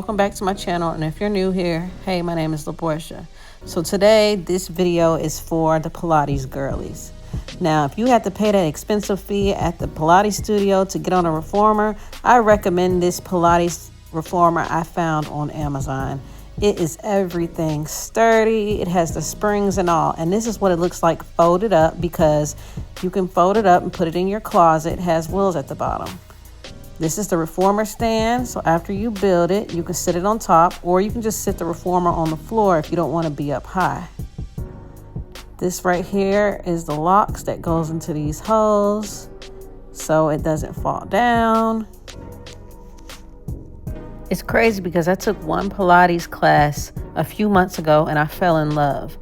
welcome back to my channel. And if you're new here, hey, my name is LaPortia. So today, this video is for the Pilates girlies. Now, if you have to pay that expensive fee at the Pilates studio to get on a reformer, I recommend this Pilates reformer I found on Amazon. It is everything sturdy. It has the springs and all. And this is what it looks like folded up, because you can fold it up and put it in your closet. It has wheels at the bottom. This is the reformer stand. So after you build it, you can sit it on top, or you can just sit the reformer on the floor if you don't want to be up high. This right here is the locks that goes into these holes so it doesn't fall down. It's crazy because I took one Pilates class a few months ago and I fell in love.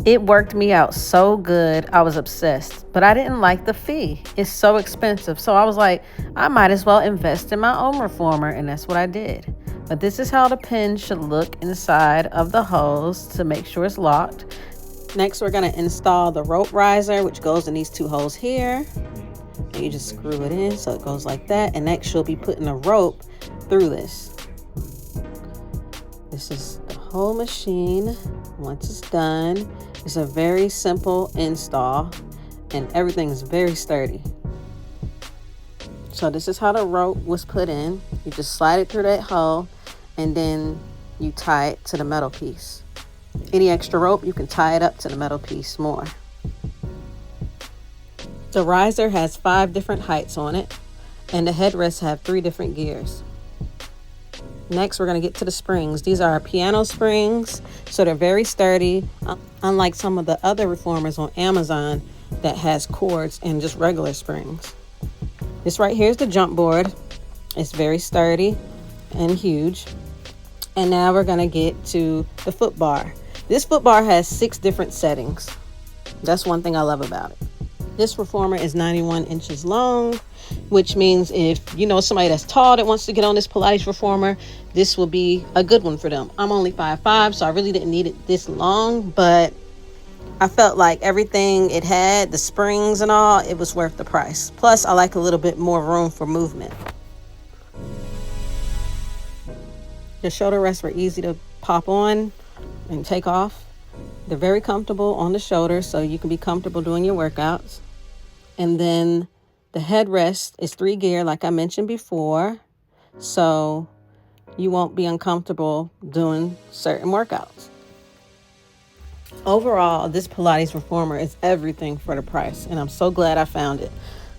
It worked me out so good. I was obsessed, but I didn't like the fee. It's so expensive. So I was like, I might as well invest in my own reformer, and that's what I did. But this is how the pin should look inside of the holes to make sure it's locked. Next, we're going to install the rope riser, which goes in these two holes here. And you just screw it in so it goes like that. And next, you'll be putting a rope through this. This is the whole machine. Once it's done, it's a very simple install and everything is very sturdy. So this is how the rope was put in. You just slide it through that hole and then you tie it to the metal piece. Any extra rope, you can tie it up to the metal piece more. The riser has 5 different heights on it, and the headrests have 3 different gears. Next, we're going to get to the springs. These are piano springs, so they're very sturdy, unlike some of the other reformers on Amazon that has cords and just regular springs. This right here is the jump board. It's very sturdy and huge. And now we're going to get to the foot bar. This foot bar has 6 different settings. That's one thing I love about it. This reformer is 91 inches long, which means if you know somebody that's tall that wants to get on this Pilates reformer, this will be a good one for them. I'm only 5'5", so I really didn't need it this long, but I felt like everything it had, the springs and all, it was worth the price. Plus, I like a little bit more room for movement. The shoulder rests were easy to pop on and take off. They're very comfortable on the shoulder, so you can be comfortable doing your workouts. And then the headrest is 3 gear, like I mentioned before, so you won't be uncomfortable doing certain workouts. Overall, this Pilates reformer is everything for the price, and I'm so glad I found it.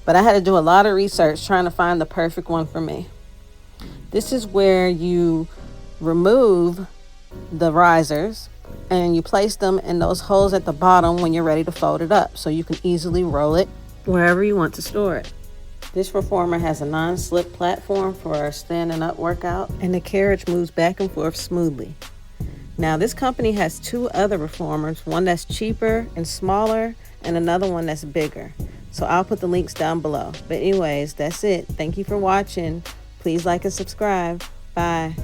But I had to do a lot of research trying to find the perfect one for me. This is where you remove the risers and you place them in those holes at the bottom when you're ready to fold it up, so you can easily roll it wherever you want to store it. This reformer has a non-slip platform for a standing up workout, and the carriage moves back and forth smoothly. Now, this company has 2 other reformers, one that's cheaper and smaller and another one that's bigger. So I'll put the links down below. But anyways, that's it. Thank you for watching. Please like and subscribe. Bye.